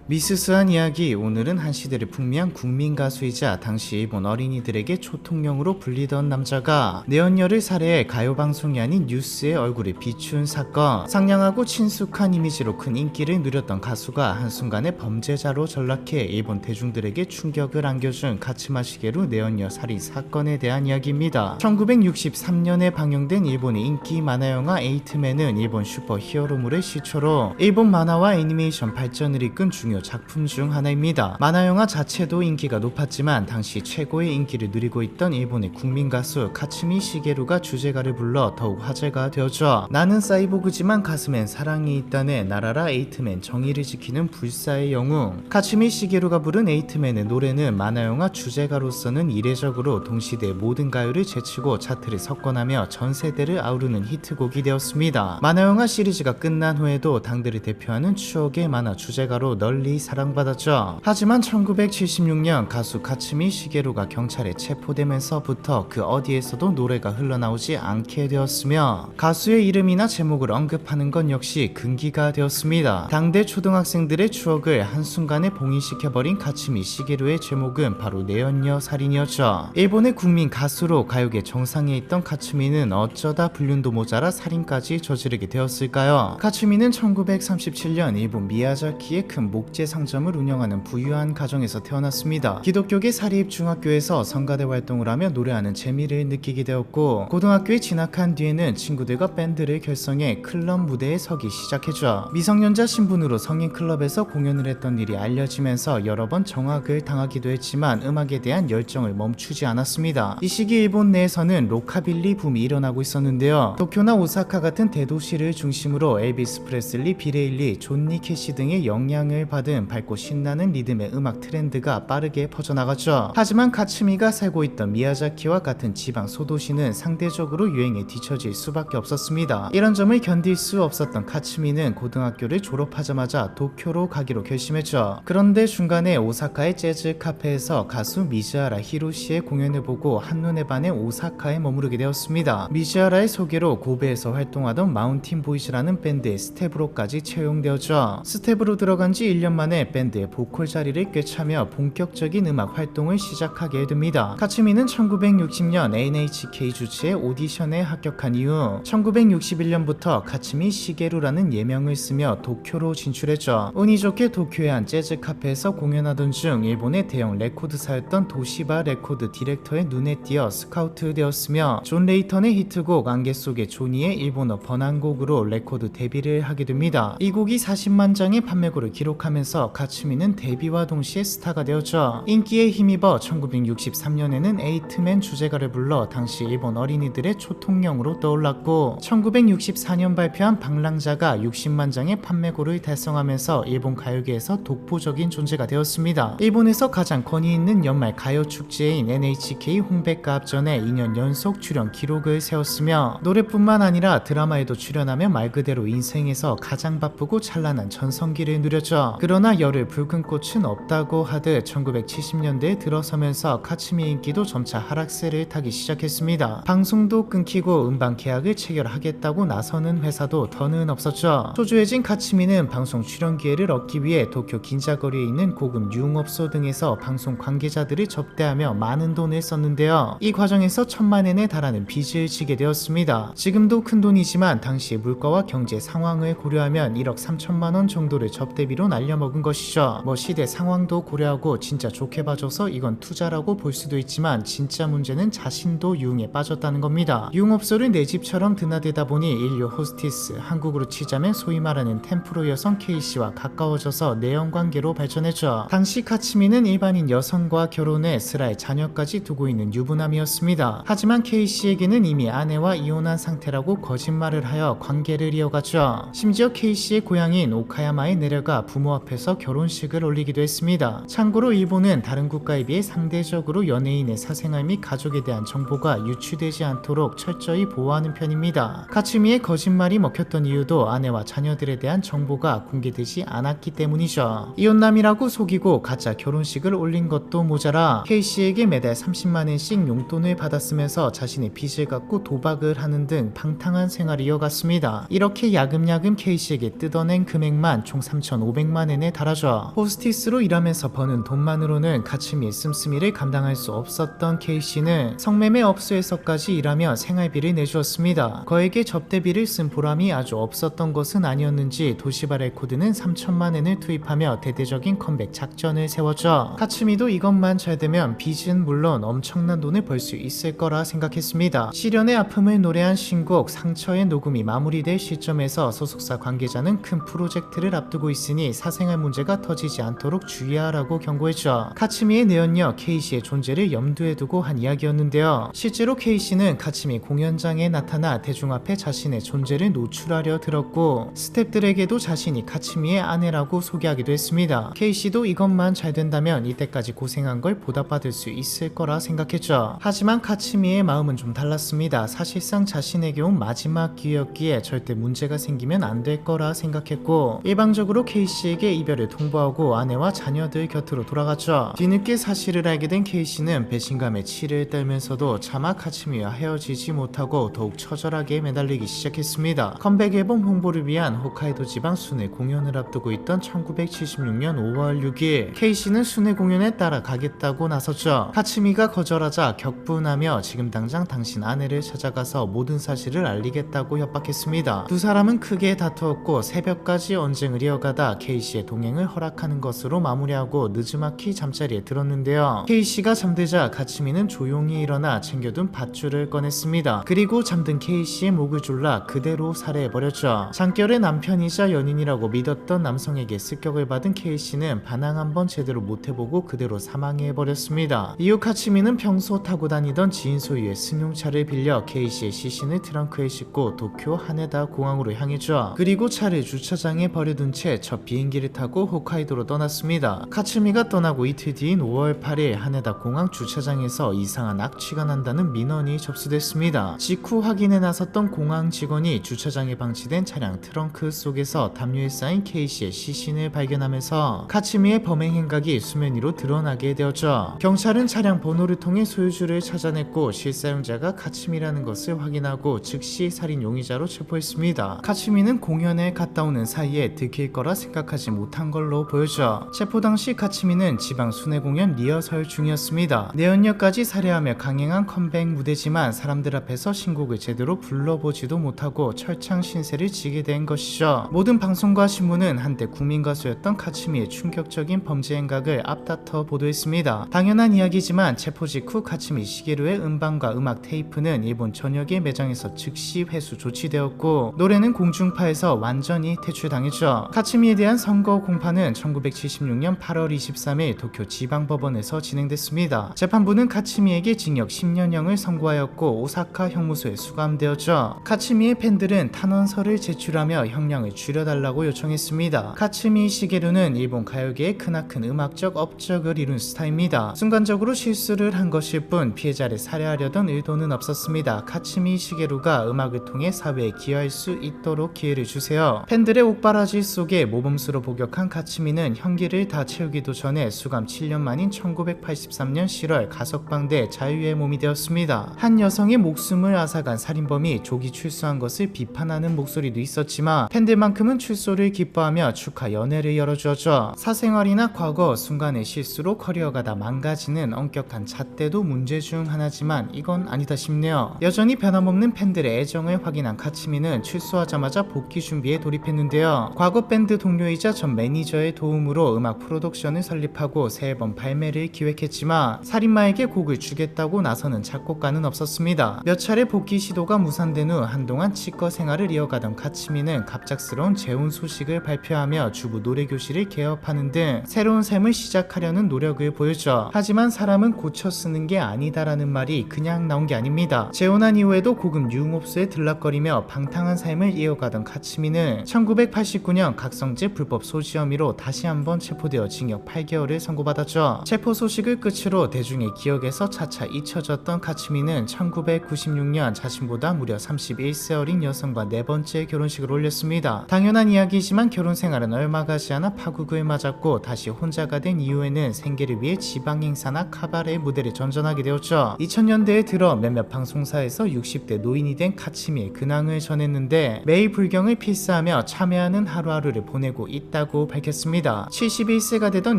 미스스한 이야기. 오늘은 한 시대를 풍미한 국민 가수이자 당시 일본 어린이들에게 초통령으로 불리던 남자가 내연녀를 살해해 가요방송이 아닌 뉴스에 얼굴을 비춘 사건. 상냥하고 친숙한 이미지로 큰 인기를 누렸던 가수가 한순간에 범죄자로 전락해 일본 대중들에게 충격을 안겨준 가츠마 시게루 내연녀 살인 사건에 대한 이야기입니다. 1963년에 방영된 일본의 인기 만화영화 에이트맨은 일본 슈퍼 히어로물의 시초로 일본 만화와 애니메이션 발전을 이끈 중요 작품 중 하나입니다. 만화영화 자체도 인기가 높았지만 당시 최고의 인기를 누리고 있던 일본의 국민 가수 가츠미 시게루가 주제가를 불러 더욱 화제가 되었죠. 나는 사이보그지만 가슴엔 사랑이 있다네 나라라 에이트맨 정의를 지키는 불사의 영웅. 가츠미 시게루가 부른 에이트맨의 노래는 만화영화 주제가로서는 이례적으로 동시대 모든 가요를 제치고 차트를 석권하며 전 세대를 아우르는 히트곡이 되었습니다. 만화영화 시리즈가 끝난 후에도 당대를 대표하는 추억의 만화 주제가로 널리 사랑받았죠. 하지만 1976년 가수 가츠미 시게루가 경찰에 체포되면서부터 그 어디에서도 노래가 흘러나오지 않게 되었으며 가수의 이름이나 제목을 언급하는 건 역시 금기가 되었습니다. 당대 초등학생들의 추억을 한순간에 봉인시켜버린 가츠미 시게루의 제목은 바로 내연녀 살인이었죠. 일본의 국민 가수로 가요계 정상에 있던 가츠미는 어쩌다 불륜도 모자라 살인까지 저지르게 되었을까요? 가츠미는 1937년 일본 미야자키의 큰 목재 상점을 운영하는 부유한 가정에서 태어났습니다. 기독교계 사립 중학교에서 성가대 활동을 하며 노래하는 재미를 느끼게 되었고, 고등학교에 진학한 뒤에는 친구들과 밴드를 결성해 클럽 무대에 서기 시작했죠. 미성년자 신분으로 성인 클럽에서 공연을 했던 일이 알려지면서 여러 번 정학을 당하기도 했지만 음악에 대한 열정을 멈추지 않았습니다. 이 시기 일본 내에서는 로카빌리 붐이 일어나고 있었는데요. 도쿄나 오사카 같은 대도시를 중심으로 엘비스 프레슬리, 비레일리, 존니 캐시 등의 영향을 받은 밝고 신나는 리듬의 음악 트렌드가 빠르게 퍼져나갔죠. 하지만 가츠미가 살고 있던 미야자키와 같은 지방 소도시는 상대적으로 유행에 뒤처질 수밖에 없었습니다. 이런 점을 견딜 수 없었던 가츠미는 고등학교를 졸업하자마자 도쿄로 가기로 결심했죠. 그런데 중간에 오사카의 재즈 카페에서 가수 미즈하라 히로시의 공연을 보고 한눈에 반해 오사카에 머무르게 되었습니다. 미즈하라의 소개로 고베에서 활동하던 마운틴 보이즈라는 밴드의 스텝으로까지 채용되었죠. 스텝으로 들어간 지 1년 만에 밴드의 보컬 자리를 꿰차며 본격적인 음악 활동을 시작하게 됩니다. 가츠미는 1960년 NHK 주최의 오디션에 합격한 이후 1961년부터 가츠미 시게루라는 예명을 쓰며 도쿄로 진출했죠. 운이 좋게 도쿄의 한 재즈 카페에서 공연하던 중 일본의 대형 레코드사였던 도시바 레코드 디렉터의 눈에 띄어 스카우트 되었으며 존 레이턴의 히트곡 안개 속의 조니의 일본어 번안곡으로 레코드 데뷔를 하게 됩니다. 이 곡이 40만 장의 판매고를 기록하면서 가츠미는 데뷔와 동시에 스타가 되었죠. 인기에 힘입어 1963년에는 에이트맨 주제가를 불러 당시 일본 어린이들의 초통령으로 떠올랐고, 1964년 발표한 방랑자가 60만 장의 판매고를 달성하면서 일본 가요계에서 독보적인 존재가 되었습니다. 일본에서 가장 권위 있는 연말 가요 축제인 NHK 홍백가합전에 2년 연속 출연 기록을 세웠으며, 노래뿐만 아니라 드라마에도 출연하며 말 그대로 인생에서 가장 바쁘고 찬란한 전성기를 누렸죠. 그러나 열을 붉은 꽃은 없다고 하듯 1970년대에 들어서면서 가츠미의 인기도 점차 하락세를 타기 시작했습니다. 방송도 끊기고 음반 계약을 체결하겠다고 나서는 회사도 더는 없었죠. 초조해진 가츠미는 방송 출연 기회를 얻기 위해 도쿄 긴자거리에 있는 고급 유흥업소 등에서 방송 관계자들을 접대하며 많은 돈을 썼는데요. 이 과정에서 1,000만엔에 달하는 빚을 지게 되었습니다. 지금도 큰 돈이지만 당시 물가와 경제 상황을 고려하면 1억 3천만원 정도를 접대비로 날려먹은 것이죠. 시대 상황도 고려하고 진짜 좋게 봐줘서 이건 투자라고 볼 수도 있지만 진짜 문제는 자신도 유흥에 빠졌다는 겁니다. 유흥업소를 내 집처럼 드나들다 보니 인류 호스티스, 한국으로 치자면 소위 말하는 템프로 여성 K씨와 가까워져서 내연관계로 발전했죠. 당시 가츠미는 일반인 여성과 결혼해 슬아의 자녀까지 두고 있는 유부남이었습니다. 하지만 K씨에게는 이미 아내와 이혼한 상태라고 거짓말을 하여 관계를 이어갔죠. 심지어 K씨의 고향인 오카야마에 내려가 부모 앞에서 결혼식을 올리기도 했습니다. 참고로 일본은 다른 국가에 비해 상대적으로 연예인의 사생활 및 가족에 대한 정보가 유출되지 않도록 철저히 보호하는 편입니다. 가츠미의 거짓말이 먹혔던 이유도 아내와 자녀들에 대한 정보가 공개되지 않았기 때문이죠. 이혼남이라고 속이고 가짜 결혼식을 올린 것도 모자라 K씨에게 매달 30만엔씩 용돈을 받았으면서 자신의 빚을 갚고 도박을 하는 등 방탕한 생활을 이어갔습니다. 이렇게 야금야금 K씨에게 뜯어낸 금액만 총 3,500만엔 펜에 달아줘. 호스티스로 일하면서 버는 돈만으로는 카츠미의 씀씀이를 감당할 수 없었던 K씨는 성매매 업소에서까지 일하며 생활비를 내주었습니다. 거액의 접대비를 쓴 보람이 아주 없었던 것은 아니었는지 도시바 레코드는 3천만 엔을 투입하며 대대적인 컴백 작전을 세웠죠. 카츠미도 이것만 잘 되면 빚은 물론 엄청난 돈을 벌 수 있을 거라 생각했습니다. 시련의 아픔을 노래한 신곡 상처의 녹음이 마무리될 시점에서 소속사 관계자는 큰 프로젝트를 앞두고 있으니 사생활 문제가 터지지 않도록 주의하라고 경고했죠. 카츠미의 내연녀 K씨의 존재를 염두에 두고 한 이야기였는데요. 실제로 K씨는 카츠미 공연장에 나타나 대중 앞에 자신의 존재를 노출하려 들었고 스태프들에게도 자신이 카츠미의 아내라고 소개하기도 했습니다. K씨도 이것만 잘 된다면 이때까지 고생한 걸 보답받을 수 있을 거라 생각했죠. 하지만 카츠미의 마음은 좀 달랐습니다. 사실상 자신에게 온 마지막 기회였기에 절대 문제가 생기면 안 될 거라 생각했고 일방적으로 K씨에게 이별을 통보하고 아내와 자녀들 곁으로 돌아갔죠. 뒤늦게 사실을 알게 된 K씨는 배신감에 치를 떨면서도 차마 카츠미와 헤어지지 못하고 더욱 처절하게 매달리기 시작했습니다. 컴백 앨범 홍보를 위한 홋카이도 지방 순회 공연을 앞두고 있던 1976년 5월 6일 K씨는 순회 공연에 따라가겠다고 나섰죠. 카츠미가 거절하자 격분하며 지금 당장 당신 아내를 찾아가서 모든 사실을 알리겠다고 협박했습니다. 두 사람은 크게 다투었고 새벽까지 언쟁을 이어가다 K씨의 동행을 허락하는 것으로 마무리하고 느지막이 잠자리에 들었는데요. K씨가 잠들자 카츠미는 조용히 일어나 챙겨둔 밧줄을 꺼냈습니다. 그리고 잠든 K씨의 목을 졸라 그대로 살해해버렸죠. 장결의 남편이자 연인이라고 믿었던 남성에게 습격을 받은 K씨는 반항 한번 제대로 못해보고 그대로 사망해버렸습니다. 이후 카츠미는 평소 타고 다니던 지인 소유의 승용차를 빌려 K씨의 시신을 트렁크에 싣고 도쿄 하네다 공항으로 향했죠. 그리고 차를 주차장에 버려둔 채 첫 비행기를 타고 홋카이도로 떠났습니다. 카츠미가 떠나고 이틀 뒤인 5월 8일 하네다 공항 주차장에서 이상한 악취가 난다는 민원이 접수됐습니다. 직후 확인에 나섰던 공항 직원이 주차장에 방치된 차량 트렁크 속에서 담요에 쌓인 K씨의 시신을 발견하면서 카츠미의 범행 행각이 수면 위로 드러나게 되었죠. 경찰은 차량 번호를 통해 소유주를 찾아냈고 실사용자가 카츠미라는 것을 확인하고 즉시 살인 용의자로 체포했습니다. 카츠미는 공연에 갔다 오는 사이에 들킬 거라 생각하지 못한 걸로 보여져 체포 당시 카츠미는 지방 순회 공연 리허설 중이었습니다. 내연녀까지 살해하며 강행한 컴백 무대지만 사람들 앞에서 신곡을 제대로 불러보지도 못하고 철창 신세를 지게 된 것이죠. 모든 방송과 신문은 한때 국민 가수였던 카츠미의 충격적인 범죄 행각을 앞다퉈 보도했습니다. 당연한 이야기지만 체포 직후 카츠미 시게루의 음반과 음악 테이프는 일본 전역의 매장에서 즉시 회수 조치되었고 노래는 공중파에서 완전히 퇴출당했죠. 카츠미에 대한 선거 공판은 1976년 8월 23일 도쿄 지방법원에서 진행됐습니다. 재판부는 카츠미에게 징역 10년형을 선고하였고 오사카 형무소에 수감되었죠. 카츠미의 팬들은 탄원서를 제출하며 형량을 줄여달라고 요청했습니다. 카츠미 시게루는 일본 가요계의 크나큰 음악적 업적을 이룬 스타입니다. 순간적으로 실수를 한 것일 뿐 피해자를 살해하려던 의도는 없었습니다. 카츠미 시게루가 음악을 통해 사회에 기여할 수 있도록 기회를 주세요. 팬들의 옥바라지 속에 모범수로 복역한 카츠미는 형기를 다 채우기도 전에 수감 7년 만인 1983년 7월 가석방돼 자유의 몸이 되었습니다. 한 여성의 목숨을 앗아간 살인범이 조기 출소한 것을 비판하는 목소리도 있었지만 팬들만큼은 출소를 기뻐하며 축하 연회를 열어주었죠. 사생활이나 과거 순간의 실수로 커리어가 다 망가지는 엄격한 잣대도 문제 중 하나지만 이건 아니다 싶네요. 여전히 변함없는 팬들의 애정을 확인한 카츠미는 출소하자마자 복귀 준비에 돌입했는데요. 과거 밴드 동료이자 전 매니저의 도움으로 음악 프로덕션을 설립하고 새 앨범 발매를 기획했지만 살인마에게 곡을 주겠다고 나서는 작곡가는 없었습니다. 몇 차례 복귀 시도가 무산된 후 한동안 치과 생활을 이어가던 카츠미는 갑작스러운 재혼 소식을 발표하며 주부 노래교실을 개업하는 등 새로운 삶을 시작하려는 노력을 보였죠. 하지만 사람은 고쳐 쓰는 게 아니다라는 말이 그냥 나온 게 아닙니다. 재혼한 이후에도 고급 유흥업소에 들락거리며 방탕한 삶을 이어가던 카츠미는 1989년 각성제 불법 소지 혐의로 다시 한번 체포되어 징역 8개월을 선고받았죠. 체포 소식을 끝으로 대중의 기억에서 차차 잊혀졌던 카츠미는 1996년 자신보다 무려 31세 어린 여성과 네 번째 결혼식을 올렸습니다. 당연한 이야기지만 결혼 생활은 얼마 가지 않아 파국을 맞았고 다시 혼자가 된 이후에는 생계를 위해 지방 행사나 카바레 무대를 전전하게 되었죠. 2000년대에 들어 몇몇 방송사에서 60대 노인이 된 카츠미의 근황을 전했는데 매일 불경을 필사하며 참여하는 하루하루를 보내고 있다고 있다고 밝혔습니다. 71세가 되던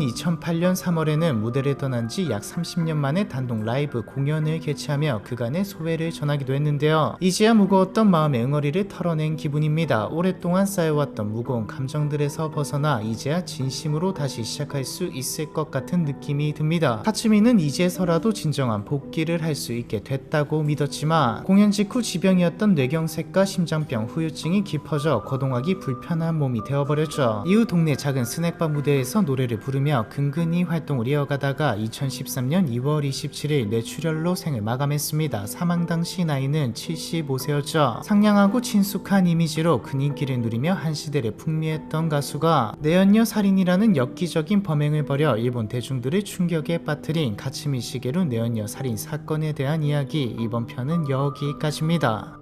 2008년 3월에는 무대를 떠난 지 약 30년 만에 단독 라이브 공연을 개최하며 그간의 소회를 전하기도 했는데요. 이제야 무거웠던 마음의 응어리를 털어낸 기분입니다. 오랫동안 쌓여왔던 무거운 감정들에서 벗어나 이제야 진심으로 다시 시작할 수 있을 것 같은 느낌이 듭니다. 카츠미는 이제서라도 진정한 복귀를 할 수 있게 됐다고 믿었지만 공연 직후 지병이었던 뇌경색과 심장병 후유증이 깊어져 거동하기 불편한 몸이 되어버렸죠. 이후 동네 작은 스낵바 무대에서 노래를 부르며 근근히 활동을 이어가다가 2013년 2월 27일 뇌출혈로 생을 마감했습니다. 사망 당시 나이는 75세였죠. 상냥하고 친숙한 이미지로 큰 인기를 누리며 한 시대를 풍미했던 가수가 내연녀 살인이라는 엽기적인 범행을 벌여 일본 대중들을 충격에 빠뜨린 가츠미 시게루 내연녀 살인 사건에 대한 이야기, 이번 편은 여기까지입니다.